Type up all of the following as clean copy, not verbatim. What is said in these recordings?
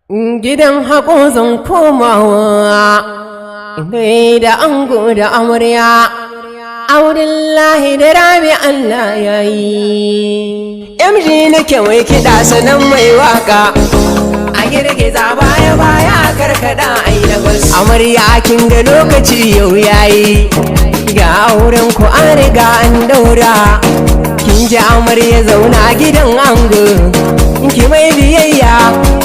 Gidan hako zan komawa da ango da amarya, auren lahi da rami Allah ya yi. MG nake mai kiɗa sanan mai waka, a girgiza baya baya karkada ai da bas. Amarya kin ga lokaci yau yayi, ga auren ku an riga an daura. Kin ji amarya zauna gidan ango, ki mai biyayya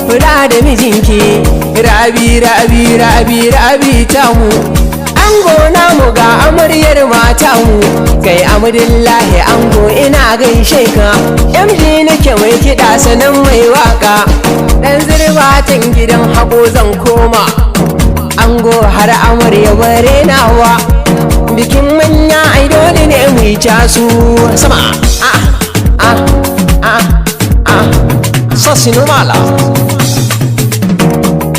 kula da mijinki. Rabi rabi rabi rabi tamu, ango namu ga amaryar matamu. Kai Abdullahi ango ina gaishe ka, MG nake mai kiɗa sanan mai waka. Dan zirbatan gidan hako zan koma, ango har amarya bare nawa. Bikin manya ai dole ne mu yi casu sama. Sassi nomala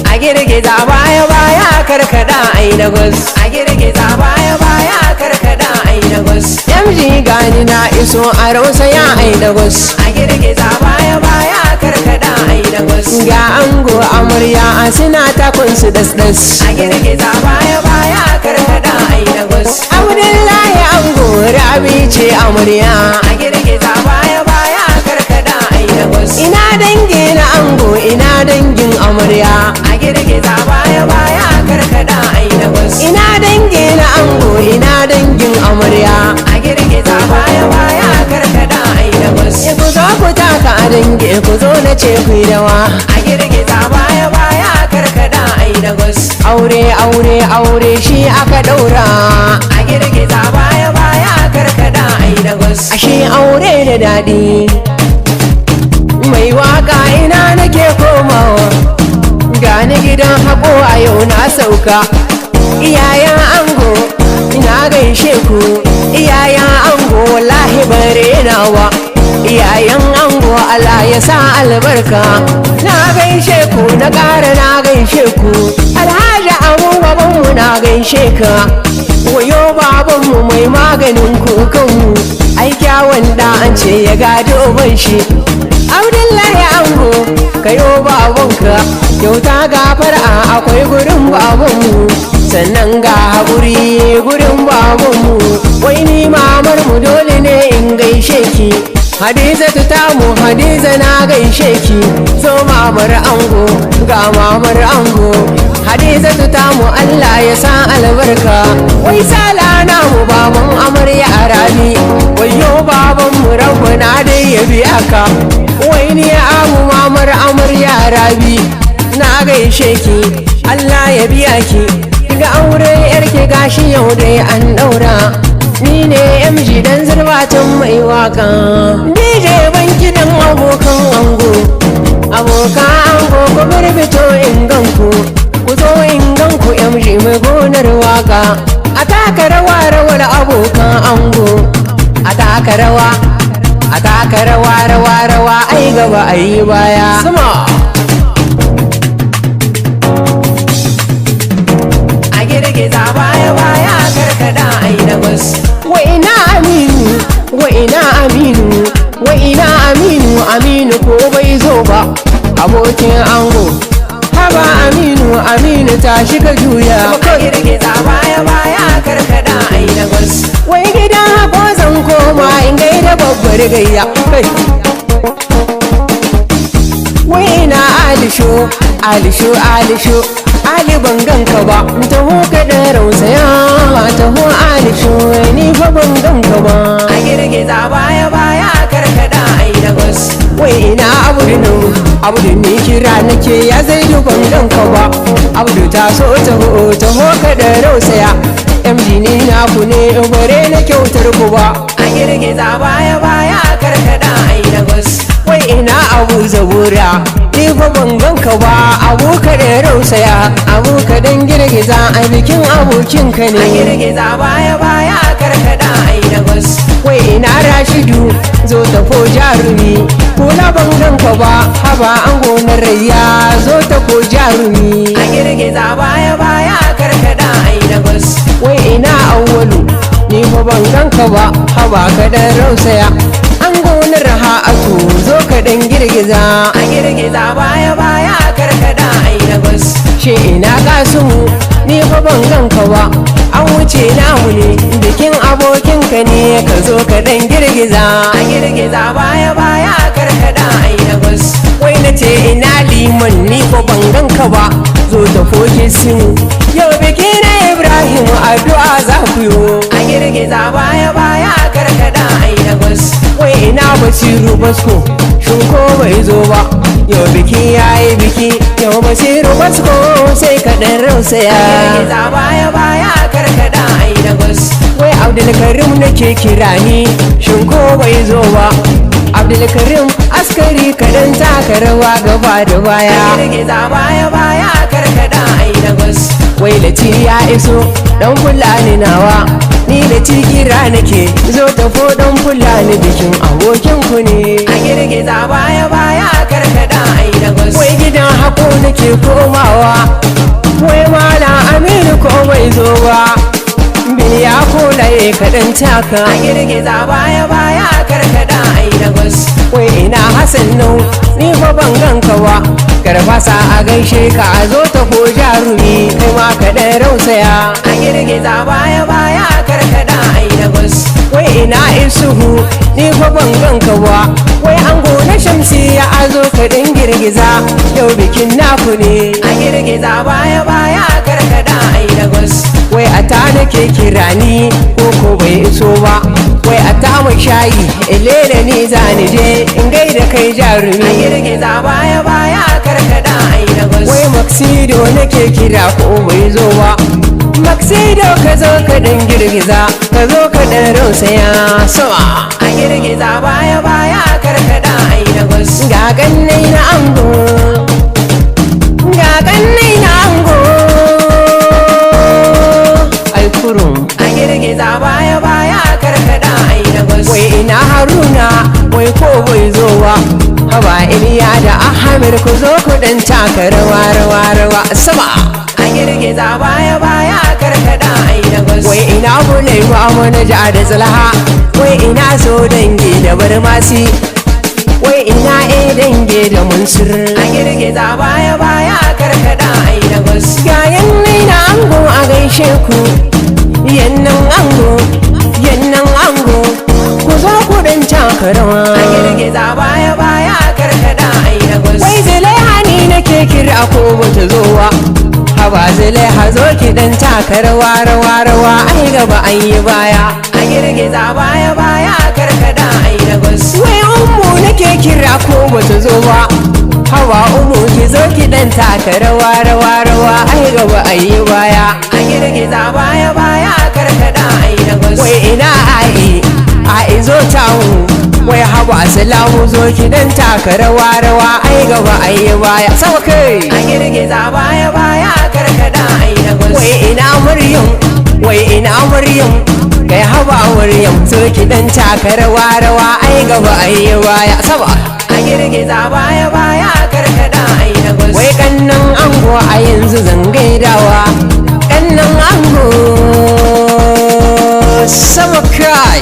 a girgiza baya baya karkada ai da gus, a girgiza baya baya karkada ai da gus. MG gani na iso a rausaya ai da gus, a girgiza baya baya karkada ai da gus. Ga ango amarya a suna takunsu das-das, a girgiza baya baya karkada ai da gus. Abdullahi ango rabi ce amarya, a girgiza baya baya karkada ai da gus. Ina dangi na ango ina dangin amarya, a girgiza baya baya karkada ai da gus. Ina dangi na ango ina dangin amarya, a girgiza baya baya karkada ai da gus. Ku zo ku taka a dangi ku zo na ce ku dawa, a girgiza baya baya karkada ai da gus. Aure aure aure shi aka daura, a girgiza baya baya karkada ai da gus. Ashe aure da daɗi, mai waka ina nake komawa, gani gidan hako a yau na sauka. Iyayen ango ina gaishe ku, iyayen ango wallahi bare nawa. Iyayen ango Allah ya sa albarka, na gaishe ku na ƙara na gaishe ku. Alhaji abu babanmu na gaishe ka, wayo babanmu mai maganin kukanmu. Ai kyawun da an ce ya gado ban shi. Abdullahi ango kayo babanka, kyauta gafara akwai gurin babanmu, sannan ga haƙuri gurin babanmu. Wai ni mamar mu dole ne in gaishe ki, Hadizatu tamu Hadiza na gaishe ki. So mamar ango ga mamar ango, Hadizatu tamu Allah ya sa albarka. Wai sala namu baban amarya arabi, wayo babanmu rabbana dai ya biya ka. Wai ni amu mamar amarya rabi, na gaishe ki Allah ya biya ki. Ga aure yarki gashi yau dai an daura, ni ne MG dan zirbatan mai waka. DJ ban kidan abokan ango, abokan ango ku birbito in ganku, ku zo in ganku MG mai gonar waka. A taka rawa rawar abokan ango, a taka rawa, a taka rawa rawa rawa ai gaba ai baya sama. A girgiza baya baya karkada ai da gus. Wa ina Aminu, wa ina Aminu, wa ina Aminu, Aminu ko bai zo ba abokin ango. Haba Aminu, Aminu ta shiga juya. A girgiza baya baya karkada ai da gus. Wai gidan hako zan koma in gaida babbar gayya. Wai ina Alisho, Alisho, Alisho, Ali ban ganka ba, taho ka da rausaya. Taho Alisho ni fa ban ganka ba. A girgiza baya baya karkada ai da gus. Wai ina Abdu, Abdu ni kira nake ya zai ban ganka ba. Abdu ta so taho taho ka da rausaya. MG ni na ku ne bare na kyautar ku ba. A girgiza baya baya karkada ai da gus. Wai ina Abu Zabura, ni fa ban ganka ba. Abu ka da rausaya, abu ka dan girgiza a bikin abokinka ne. A girgiza baya baya karkada ai da gus. Wai ina Rashidu zo tafo jarumi, kula ban ganka ba. Haba ango na rayya zo tafo jarumi. A girgiza baya baya karkada ai da gus. Wai ina Awwalu, ni fa ban ganka ba. Haba ka dan rausaya, ango na Raha'atu zo ka dan girgiza. A girgiza baya baya karkada na gwas. Shi ina kasu ni fa ban ganka ba, an wuce namu ne bikin abokinka ne, ka zo ka dan girgiza a girgiza baya baya karkada ai na gwas. Wai na ce ina liman ni fa ban ganka ba, zo ta foke simu yau biki na Ibrahim addu'a za ku yo a girgiza baya baya karkada ai na gwas. Wai ina Basiru Basko shin ko bai zo ba, yau biki yayi biki yau Basiru Basko sai ka dan rausaya a girgiza baya baya karkada ai na gwas. Wai Abdulkarim nake kira ni shin ko bai zo ba, Abdulkarim askari kadan taka rawa gaba da baya a girgiza baya baya karkada ai na gwas. Wai Lati ya iso dan Fulani nawa, ni Lati kira nake zo tafo dan Fulani bikin abokin ku ne a girgiza baya baya karkada ai na gwas. Wai gidan hako nake komawa, wai Malam Aminu ko bai zo ba, biya kolaye kadan taka a girgiza baya baya karkada ai na gwas. Wai ina Hassan nau ni fa ban ganka ba, karfasa a gaishe ka a zo ta ko jarumi kai ma ka dan rausaya a girgiza baya baya karkada ai na gwas. Wai ina Isuhu ni fa ban ganka ba, wai ango na Shamsiya a zo ka dan girgiza yau bikin naku ne a girgiza baya baya karkada ai na gwas. Wai ata nake kira ni ko bai iso ba, wai ata mai shayi elele ni zani je in gaida kai jarumi a girgiza baya baya karkada ai na gwas. Wai Maksido nake kira ko bai zo ba, Maksido ka zo ka dan girgiza ka zo ka dan rausaya sama a girgiza baya baya karkada ai na gwas. Ga kannai na ango, ga kannai na ango alkurum a girgiza baya baya karkada ai na gwas. Wai ina Haruna wai ko bai zo ba, haba Iliya da Ahmed ku zo ku dan taka rawa rawa rawa sama a girgiza baya baya karkada ai na gwas. Wai ina Bulaiwa manaja da Zalha, wai ina so dangi da Barmasi, wai ina dangi da Mansur a girgiza baya baya karkada ai na gwas. Ga yannai na ango a gaishe ku, yannan ango yannan ango ku zo ku dan taka rawa a girgiza baya baya karkada ai na gwas. Wai Zulaiha ni nake kira ko bata zo ba, haba Zulaiha zo ki dan taka rawa rawa rawa ai gaba an yi baya a girgiza baya baya karkada ai na gwas. Wai Ummu nake kira ko bata zo ba, haba Ummu ki zo ki dan taka rawa rawa rawa ai gaba an yi baya a girgiza baya baya karkada ai na gwas. Wai ina ai zo tawo, wai haba Salamu zo ki dan taka rawa rawa ai gaba ai yi baya sama kai a girgiza baya baya karkada ai na gwas. Wai ina Maryam, wai ina Maryam kai haba Maryam zo ki dan taka rawa rawa ai gaba ai yi baya sama a girgiza baya baya karkada ai na gwas. Wai kannan ango a yanzu zan gaidawa, kannan ango sama kai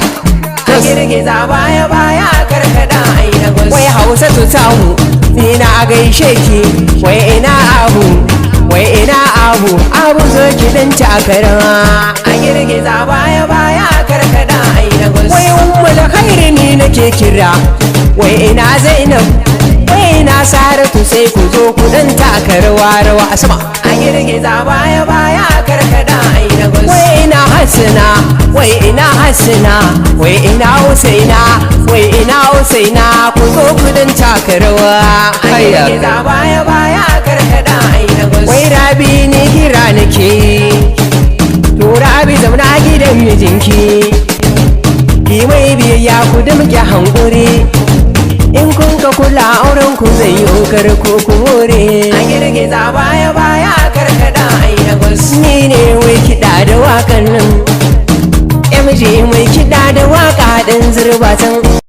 a girgiza baya baya karkada ai na gwas. Wai Hausatu tamu ni na gaishe ki, wai ina Abu, wai ina Abu zo ki dan taka rawa a girgiza baya baya karkada ai na gwas. Wai Ummul Khairi ni nake kira, wai ina Zainab, wai ina Saratu sai ku zo ku dan taka rawa rawa a sama a girgiza baya baya karkada ai na gwas. Wai ina Hassana, wai ina Hassana, wai ina Husaina, wai ina Husaina ku zo ku dan taka rawa a girgiza baya baya karkada ai na gwas. Wai Rabi ni kira nake, to Rabi zauna gidan mijinki ki mai biyayya ku da muke hankuri, in kun ka kula auren ku zai yi karko ku more a girgiza baya baya karkada ai na gwas. Ni ne wai kiɗa da wakan nan, MJ mai kiɗa da waka ɗin zurbatan.